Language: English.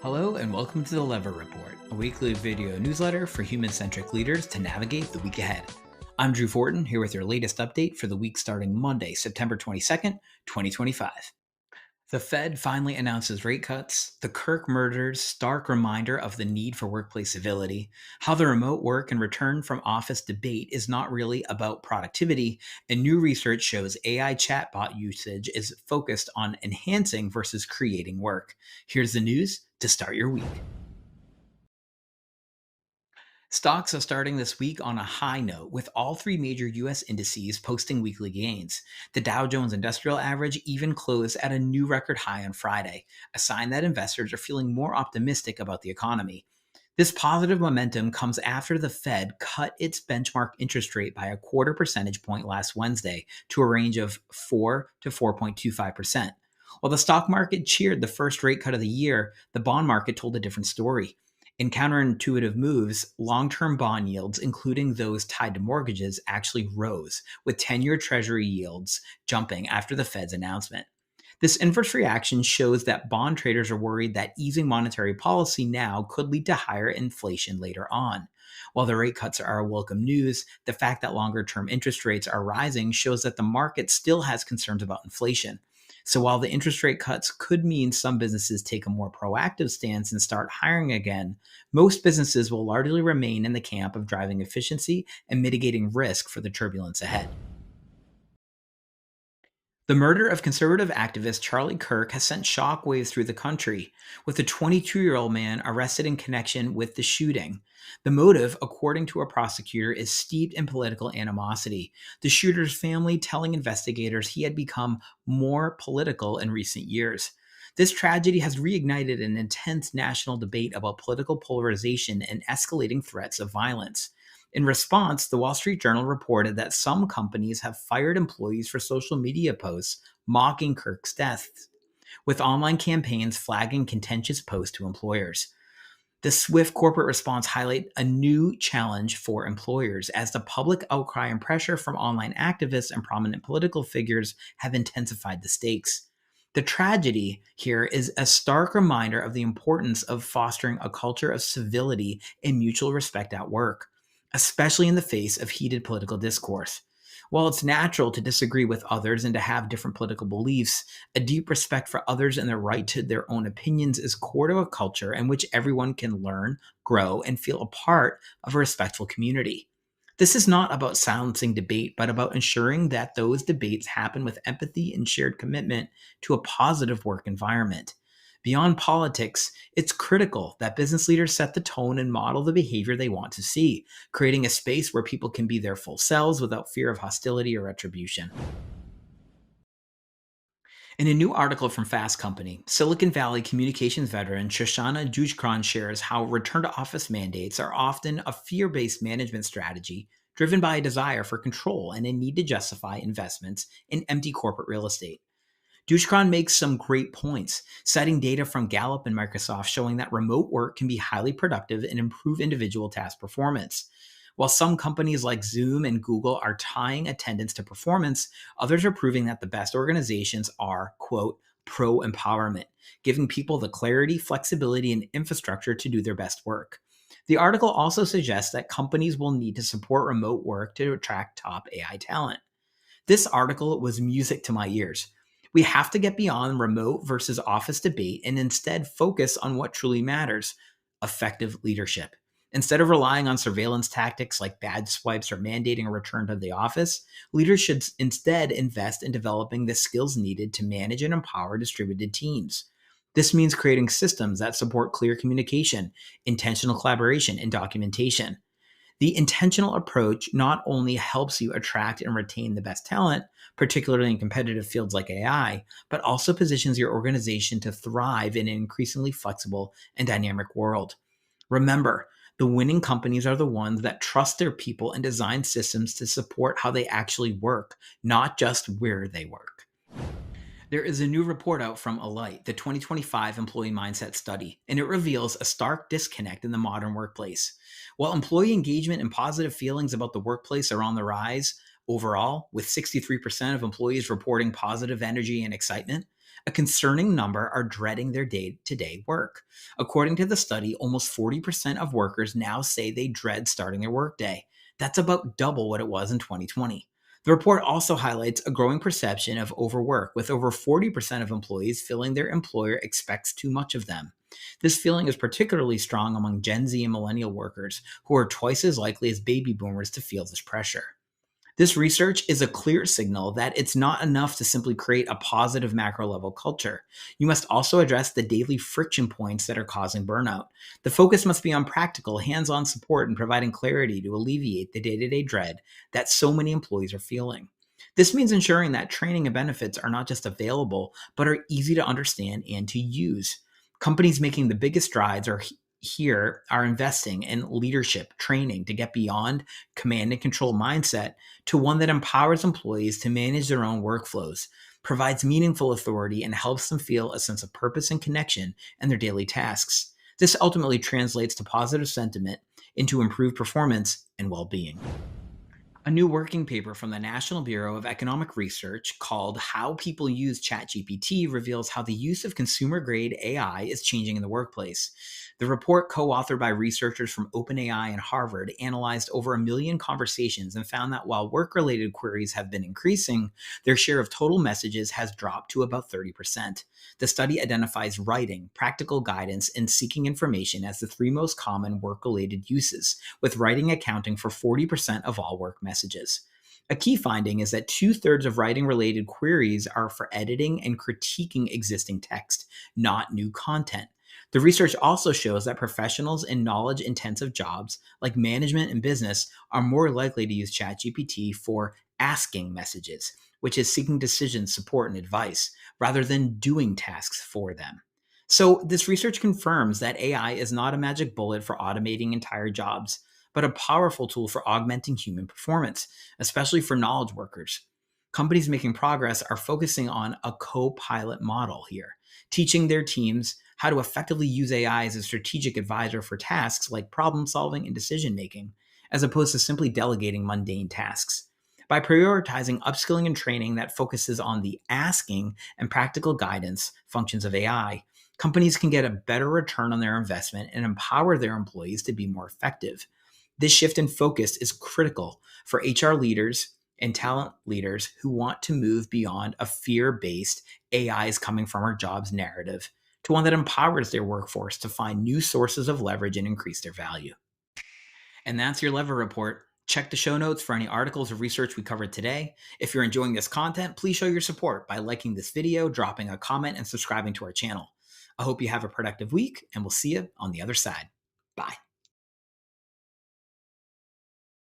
Hello and welcome to the Lever Report, a weekly video newsletter for human-centric leaders to navigate the week ahead. I'm Drew Fortin, here with your latest update for the week starting Monday, September 22nd, 2025. The Fed finally announces rate cuts, the Kirk murders stark reminder of the need for workplace civility, how the remote work and return from office debate is not really about productivity, and new research shows AI chatbot usage is focused on enhancing versus creating work. Here's the news to start your week. Stocks are starting this week on a high note, with all three major US indices posting weekly gains. The Dow Jones Industrial Average even closed at a new record high on Friday, a sign that investors are feeling more optimistic about the economy. This positive momentum comes after the Fed cut its benchmark interest rate by a quarter percentage point last Wednesday to a range of 4 to 4.25%. While the stock market cheered the first rate cut of the year, the bond market told a different story. In counterintuitive moves, long term bond yields, including those tied to mortgages, actually rose, with 10-year Treasury yields jumping after the Fed's announcement. This inverse reaction shows that bond traders are worried that easing monetary policy now could lead to higher inflation later on. While the rate cuts are welcome news, the fact that longer term interest rates are rising shows that the market still has concerns about inflation. So while the interest rate cuts could mean some businesses take a more proactive stance and start hiring again, most businesses will largely remain in the camp of driving efficiency and mitigating risk for the turbulence ahead. The murder of conservative activist Charlie Kirk has sent shockwaves through the country, with a 22-year-old man arrested in connection with the shooting. The motive, according to a prosecutor, is steeped in political animosity, the shooter's family telling investigators he had become more political in recent years. This tragedy has reignited an intense national debate about political polarization and escalating threats of violence. In response, the Wall Street Journal reported that some companies have fired employees for social media posts mocking Kirk's death, with online campaigns flagging contentious posts to employers. The swift corporate response highlight a new challenge for employers as the public outcry and pressure from online activists and prominent political figures have intensified the stakes. The tragedy here is a stark reminder of the importance of fostering a culture of civility and mutual respect at work, especially in the face of heated political discourse. While it's natural to disagree with others and to have different political beliefs, a deep respect for others and their right to their own opinions is core to a culture in which everyone can learn, grow, and feel a part of a respectful community. This is not about silencing debate, but about ensuring that those debates happen with empathy and shared commitment to a positive work environment. Beyond politics, it's critical that business leaders set the tone and model the behavior they want to see, creating a space where people can be their full selves without fear of hostility or retribution. In a new article from Fast Company, Silicon Valley communications veteran Shoshana Jujkran shares how return to office mandates are often a fear based management strategy driven by a desire for control and a need to justify investments in empty corporate real estate. Dushkran makes some great points, citing data from Gallup and Microsoft showing that remote work can be highly productive and improve individual task performance. While some companies like Zoom and Google are tying attendance to performance, others are proving that the best organizations are, quote, pro empowerment, giving people the clarity, flexibility, and infrastructure to do their best work. The article also suggests that companies will need to support remote work to attract top AI talent. This article was music to my ears. We have to get beyond remote versus office debate and instead focus on what truly matters: effective leadership. Instead of relying on surveillance tactics like badge swipes or mandating a return to the office, leaders should instead invest in developing the skills needed to manage and empower distributed teams. This means creating systems that support clear communication, intentional collaboration, and documentation. The intentional approach not only helps you attract and retain the best talent, particularly in competitive fields like AI, but also positions your organization to thrive in an increasingly flexible and dynamic world. Remember, the winning companies are the ones that trust their people and design systems to support how they actually work, not just where they work. There is a new report out from Alight, the 2025 Employee Mindset Study, and it reveals a stark disconnect in the modern workplace. While employee engagement and positive feelings about the workplace are on the rise overall, with 63% of employees reporting positive energy and excitement, A concerning number are dreading their day to day work. According to the study, almost 40% of workers now say they dread starting their workday. That's about double what it was in 2020. The report also highlights a growing perception of overwork, with over 40% of employees feeling their employer expects too much of them. This feeling is particularly strong among Gen Z and millennial workers, who are twice as likely as baby boomers to feel this pressure. This research is a clear signal that it's not enough to simply create a positive macro level culture. You must also address the daily friction points that are causing burnout. The focus must be on practical, hands on support and providing clarity to alleviate the day to day dread that so many employees are feeling. This means ensuring that training and benefits are not just available, but are easy to understand and to use. Companies making the biggest strides here are investing in leadership training to get beyond command and control mindset to one that empowers employees to manage their own workflows, provides meaningful authority, and helps them feel a sense of purpose and connection in their daily tasks. This ultimately translates to positive sentiment into improved performance and well being. A new working paper from the National Bureau of Economic Research called How People Use ChatGPT reveals how the use of consumer grade AI is changing in the workplace. The report, co authored by researchers from OpenAI and Harvard, analyzed over 1 million conversations and found that while work related queries have been increasing, their share of total messages has dropped to about 30%. The study identifies writing, practical guidance, and seeking information as the three most common work related uses, with writing accounting for 40% of all work messages. A key finding is that 2/3 of writing related queries are for editing and critiquing existing text, not new content. The research also shows that professionals in knowledge intensive jobs like management and business are more likely to use ChatGPT for asking messages, which is seeking decision support and advice, rather than doing tasks for them. So, this research confirms that AI is not a magic bullet for automating entire jobs, but a powerful tool for augmenting human performance, especially for knowledge workers. Companies making progress are focusing on a co pilot model here, teaching their teams how to effectively use AI as a strategic advisor for tasks like problem solving and decision making, as opposed to simply delegating mundane tasks. By prioritizing upskilling and training that focuses on the asking and practical guidance functions of AI, companies can get a better return on their investment and empower their employees to be more effective. This shift in focus is critical for HR leaders and talent leaders who want to move beyond a fear based AI is coming from our jobs narrative to one that empowers their workforce to find new sources of leverage and increase their value. And that's your Lever Report. Check the show notes for any articles or research we covered today. If you're enjoying this content, please show your support by liking this video, dropping a comment, and subscribing to our channel. I hope you have a productive week, and we'll see you on the other side. Bye.